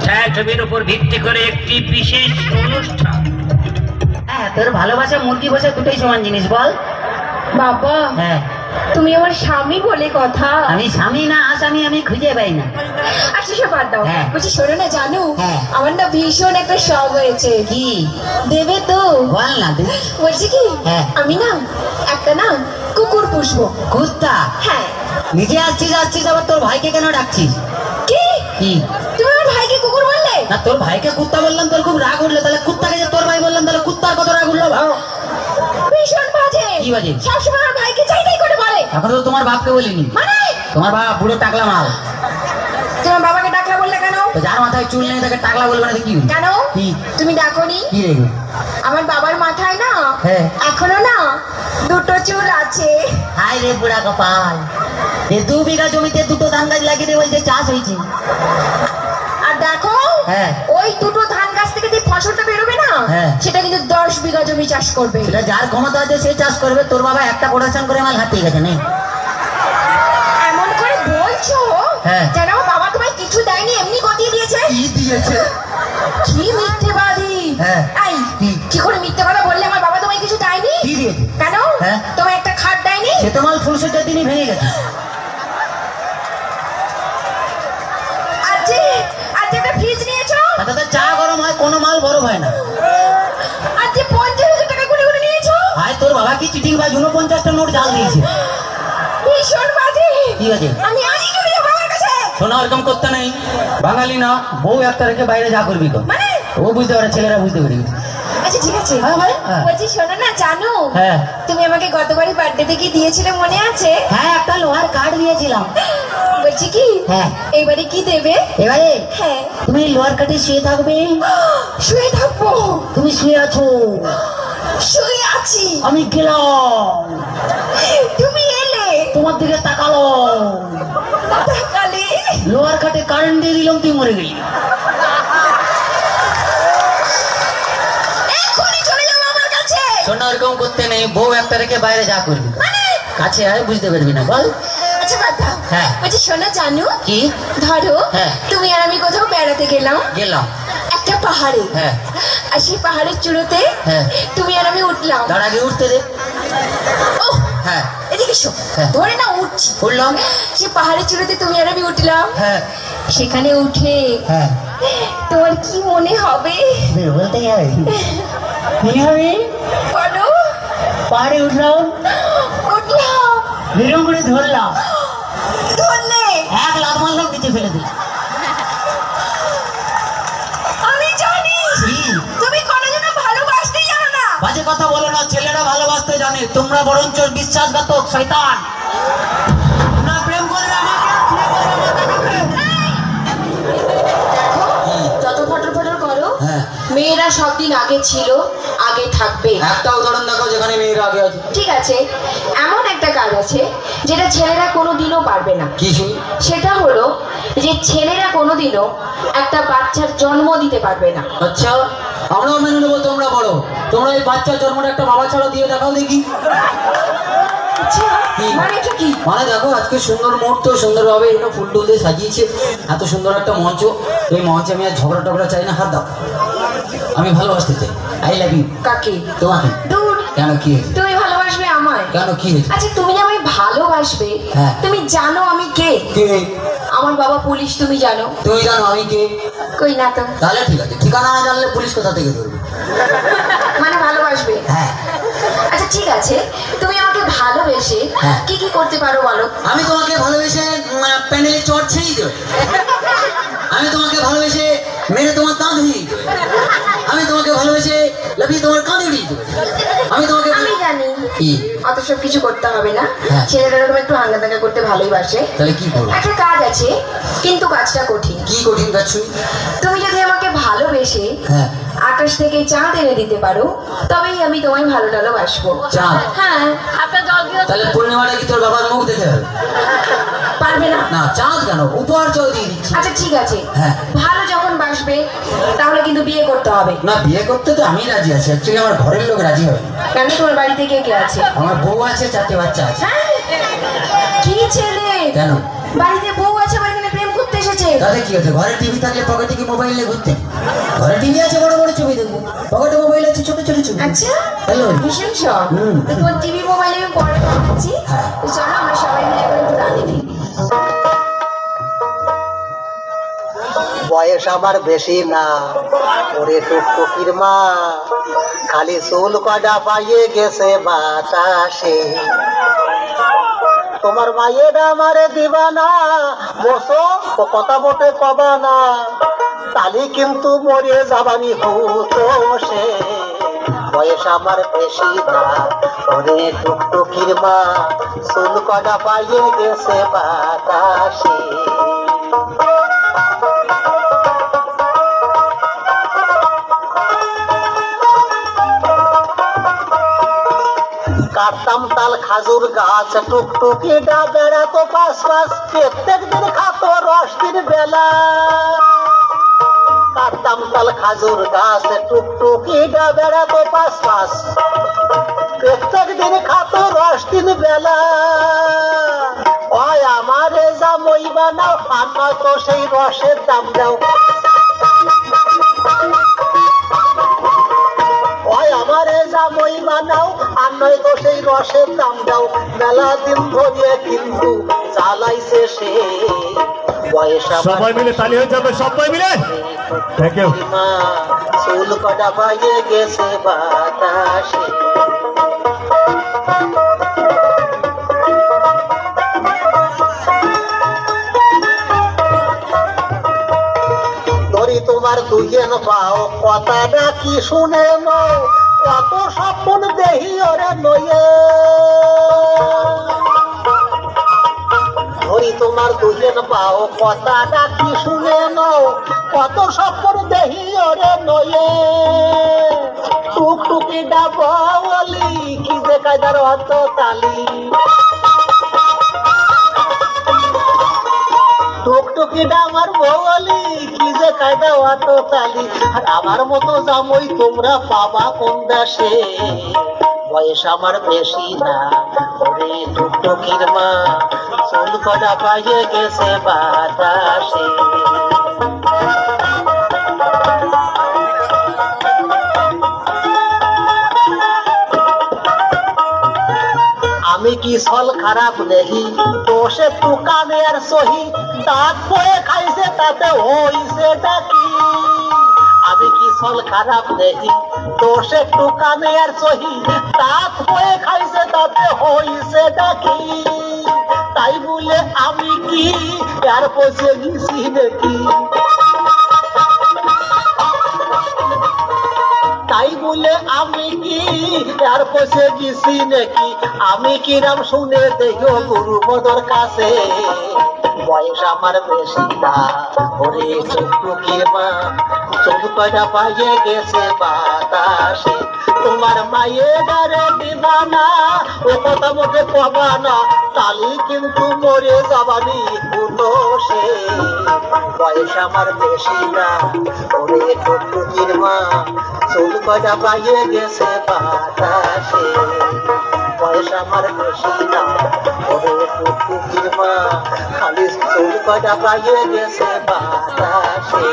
ছায়াছবির উপর ভিত্তি করে একটি বিশেষ অনুষ্ঠান। হ্যাঁ, তোর ভালোবাসা মুরগি বসে দুটোই সমান জিনিস বল। বাবা, হ্যাঁ, তুমি আমার স্বামী বলে কথা। আমি স্বামী না আসামি আমি খুঁজে পাই না। আচ্ছা সে বাদ দাও। হ্যাঁ। বলছি শোনো না, জানো হ্যাঁ। আমার না ভীষণ একটা শখ হয়েছে। কি দেবে তো? বল না তুই। বলছি কি, হ্যাঁ। আমি না একটা না কুকুর পুষবো। কুত্তা? হ্যাঁ। নিজে আসছিস আবার তোর ভাইকে কেন ডাকছিস? কি কি তুমি আমার ভাইকে কুকুর বললে? না, তোর ভাইকে কুত্তা বললাম তোর খুব রাগ উঠলো, তাহলে কুত্তাকে যে তোর ভাই বললাম তাহলে কুত্তার কত রাগ উঠলো ভাও। ভীষণ বাজে। কি বাজে? সবসময় আমার ভাইকে চাইতেই করে বলে। এখন তো তোমার বাপকে বলিনি। মানে তোমার বাপ বুড়ো টাকলা মাল। তোমার বাবাকে ডাকলা বললে কেন? তো যার মাথায় চুল নেই তাকে টাকলা বলবে না তো কি? কেন কি? তুমি ডাকোনি? কি রেগে? আমার বাবার মাথায় না হ্যাঁ। এখনো না দুটো চুল আছে। হাই রে বুড়া কপাল, এ 2 বিঘা জমিতে দুটো ধান গাছ লাগিয়ে দিয়ে বলছে চাষ হয়েছে। আর দেখো, হ্যাঁ। ওই দুটো ধান গাছ থেকে যে ফসলটা বেরোবে না, হ্যাঁ। সেটা কিন্তু 10 বিঘা জমি চাষ করবে। সেটা যার ক্ষমতা আছে সে চাষ করবে। তোর বাবা একটা প্রোডাকশন করে মাল হাতিয়ে গেছে নেই। এমন করে বলছো হ্যাঁ। যেন আমার বাবা তোমায় কিছু দেয়নি, এমনি গতিয়ে দিয়েছে। কি দিয়েছে? কি মিথ্যেবাদী! হ্যাঁ। এই, কি? কি করে মিথ্যে কথা বললে? আমার বাবা তোমায় কিছু দেয়নি? কি দিয়েছে? কেন? হ্যাঁ। তোমায় একটা খাট দেয়নি? সে তো মাল ফুলসজ্জার দিনই ভেঙে গেছে। আজকে একটা ফ্রিজ নিয়েছো? তাতে চা গরম হয়, কোনো মাল বড় হয় না। আজকে 50,000 টাকা গুলি গুলি নিয়েছো? ভাই তোর বাবা কি চিটিং বা 49টা নোট জাল দিয়েছে। ভীষণ বাজে। কি আছে? আমি আজই চলে যাবো বাবার কাছে। শোনা ওরকম করতে নেই, বাঙালি না, বউ একটা রেখে বাইরে যা করবি তো। মানে ও বুঝতে পারে, ছেলেরা বুঝতে পারি। আচ্ছা ঠিক আছে। হ্যাঁ ভাই, হ্যাঁ। বলছি শোনো না, জানো হ্যাঁ। তুমি আমাকে গতবারই বার্থডেতে কি দিয়েছিলে মনে আছে? হ্যাঁ, একটা লোহার কার্ড দিয়েছিলাম। বলছি কি, হ্যাঁ। এবারে কি দেবে? এবারে হ্যাঁ। তুমি লোহার কার্ডে শুয়ে থাকবে। শুয়ে থাকবো? তুমি শুয়ে আছো, শুয়ে আছি। আমি গেলাম, তুমি এলে, তোমার দিকে তাকালো, তাকালে লোহার কাটে কারেন্ট দিয়ে দিলাম, তুই মরে গেলি। এখনই চলে যাবো আমার কাছে। শোনা ওরকম করতে নেই, বউ একটা রেখে বাইরে যা করবি। মানে কাছে আয়, বুঝতে পারবি না, বল। আচ্ছা বাদ দাও। হ্যাঁ। বলছি শোনো, জানো কি? ধরো হ্যাঁ। তুমি আর আমি কোথাও বেড়াতে গেলাম গেলাম। একটা পাহাড়ে। হ্যাঁ। আর সেই পাহাড়ের চূড়োতে হ্যাঁ। তুমি আর আমি উঠলাম। তার আগে উঠতে দে। ও হ্যাঁ। এদিকে এসো। হ্যাঁ। ধরে না উঠছি। উঠলাম। সেই পাহাড়ের চূড়োতে তুমি আর আমি উঠলাম। হ্যাঁ। সেখানে উঠে হ্যাঁ। তোমার কি মনে হবে? বলতে হবে মনে হবে। বলো। পাহাড়ে উঠলাম, উঠলাম, বেরম করে ধরলাম, ধরলে এক লাখ মারলাম, নিচে ফেলে দিলাম। আমি জানি তুমি কোনোদিনও ভালোবাসতেই জানো না। বাজে কথা বলো না, ছেলেরা ভালোবাসতে জানে, তোমরা বরঞ্চ বিশ্বাসঘাতক শয়তান। তোমরা প্রেম করবে আমাকে, যত ফটর ফটর করো, হ্যাঁ। মেয়েরা সব দিন আগে ছিল, আগে থাকবে। একটা উদাহরণ দেখো যেখানে মেয়েরা আগে আছে। ঠিক আছে, এমন একটা কাজ আছে যেটা ছেলেরা কোনোদিনও পারবে না। কি শুনি? সেটা হলো যে ছেলেরা কোনোদিনও একটা বাচ্চার জন্ম দিতে পারবে না। আচ্ছা, আমরাও মেনে নেবো, তোমরা বড়, তোমরা এই বাচ্চার জন্মটা একটা বাবা ছাড়া দিয়ে দেখাও দেখি। আচ্ছা, কি? মানে এটা কি? মানে দেখো, আজকে সুন্দর মুহূর্ত, সুন্দরভাবে এগুলো ফুল টুল দিয়ে সাজিয়েছে, এত সুন্দর একটা মঞ্চ। এই মঞ্চে আমি আর ঝগড়া টগড়া চাই না, হাত দাও। আমি ভালোবাসতে চাই, আই লাভ ইউ। কাকে? তোমাকে। দূর। কেন, কি হয়েছে? তুমি ভালোবাসবে আমায়? কেন, কি হয়েছে? আচ্ছা তুমি যে আমায় ভালোবাসবে, হ্যাঁ। তুমি জানো আমি কে? কে? আমার বাবা পুলিশ, তুমি জানো? তুমি জানো আমি কে? কই না তো। তাহলে ঠিক আছে, ঠিকানা না জানলে পুলিশ কোথা থেকে ধরবে? মানে ভালোবাসবে? হ্যাঁ। আচ্ছা ঠিক আছে, তুমি আমাকে ভালোবেসে হ্যাঁ। কি কি করতে পারো বলো? আমি তোমাকে ভালোবেসে প্যান্ডেলে চট ছেড়েই দেবো। আমি তোমাকে ভালোবেসে মেরে তোমার দাঁত ভেঙে দেবো। আমি তোমাকে ভালোবেসে লাফিয়ে তোমার কাঁধে উড়িয়ে দেবো। আমি তোমাকে আমি জানি কি? অত সব কিছু করতে হবে না। হ্যাঁ। ছেলেরা এরকম একটু হাঙ্গা দাঙ্গা করতে ভালোই বাসে। তাহলে কি করবো? একটা কাজ আছে, কিন্তু কাজটা কঠিন। কি কঠিন কাজ শুনি? তুমি যদি আমাকে ভালোবেসে হ্যাঁ। আকাশ থেকে চাঁদ এনে দিতে পারো, তবেই আমি তোমায় ভালোবাসবো। চাঁদ? হ্যাঁ। আপনার জল দিয়ে তাহলে পূর্ণিমাটা কি তোর বাবার মুখ দেখে হবে? পারবে না? না, চাঁদ কেন, উপহার চল দিয়ে দিচ্ছি। আচ্ছা ঠিক আছে, হ্যাঁ। ভালো যখন বাসবে তাহলে কিন্তু বিয়ে করতে হবে। না, বিয়ে করতে তো আমি রাজি আছি, অ্যাকচুয়ালি আমার ঘরের লোক রাজি হবে না। কেন, তোমার বাড়িতে কে কে আছে? আমার বউ আছে, 4টে বাচ্চা আছে। হ্যাঁ? কি ছেলে! কেন? বাড়িতে বউ আছে, আবার এখানে প্রেম করতে এসেছে। হয়েছে? তাহলে কি হচ্ছে, ঘরে টিভি থাকলে পকেটে কি মোবাইল নিয়ে ঘুরতে? ঘরে টিভি আছে, বড় বড় ছবি দেখবো, পকেটে মোবাইল আছে, ছোট ছোট ছবি। আচ্ছা, হ্যালো। ভীষণ শখ। হুম। তো তোমার টিভি মোবাইলে আমি পরে দেখাচ্ছি। হ্যাঁ। তো চলো আমরা সবাই মিলে এখন একটু গান দেখি। বয়স আমার বেশি না, ওরে টুকটুকির মা, খালি চুল কটা পাইয়ে গেছে বাতাসে। তোমার মায়ের আমারে দিবা না, বসো ও কথা বটে কবা না, তালি কিন্তু মরে যাবানি হতো সে। বয়স আমার বেশি না, ওরে টুকটুকির মা, চুল কটা পাইয়ে গেছে বাতাসে। কাটতাম তাল খাজুর গাছ, টুকটুকি ডা বেড়াতো পাশ পাশ, প্রত্যেক দিন খাতো রসটির বেলা। কাটতাম তাল খাজুর গাছ, টুকটুকি ডা বেড়াতো পাশ পাশ, প্রত্যেক দিন খাতো রসটির বেলা। ওই আমারে যা মই বানাও, আর নয়তো সেই রসের দাম দাও। ওই আমারে যা মই বানাও, আর নয়তো সেই রসের দাম দাও। মেলা দিন ধরিয়ে কিন্তু চালাইছে সে। বয়স সবাই মিলে তালি হয়ে যাবে, সবাই মিলে। Thank you. চুল কটা পাইয়ে গেছে বাতাসে। ধরি তোমার দুইজন পাও, কথাটা কি শুনে নাও, কত স্বপ্ন দেহি ওরে নয়ে। ধরি তোমার দুইজন পাও, কথাটা কি শুনে নাও, কত স্বপ্ন দেহি ওরে নয়ে। টুকটুকি ডাবলি কি যে কায়দার অত তালি, টুকটুকিটা আমার বলি কি যে কায়দা অত তালি। আর আমার মতো জামই তোমরা পাবা কোন দেশে? বয়স আমার বেশি না, ওরে টুকটুকির মা, চুল কটা পাইয়ে গেছে বাতাসে। আমি কি ছল খারাপ নেহি, দোষে টুকানে আর সহি, দাঁত পয়ে খাইছে তাতে হইছে ডাকি। আমি কি ছল খারাপ নেহি, দোষে টুকানে আর সহি, দাঁত পয়ে খাইছে তাতে হইছে ডাকি। তাই বলে আমি কি আর পচে গেছি নাকি? তাই বলে আমি কি আর পচে গেছি নাকি? আমি কিরাম শুনে দেখো গুরুপদর কাছে। বয়স আমার বেশি না, ওরে টুকটুকির মা, চোখ কটা পাইয়ে গেছে বাতাসে। তোমার মায়ের ডারে দিবা না, ও কথা মোটে কবা না, তালি কিন্তু মরে যাবানি হতো সে। বয়স আমার বেশি না, ওরে টুকটুকির মা, চুল কটা পাইয়ে গেছে বাতাসে। বয়স আমার বেশি না, ওরে টুকটুকির মা, খালি চুল কটা পাইয়ে গেছে বাতাসে।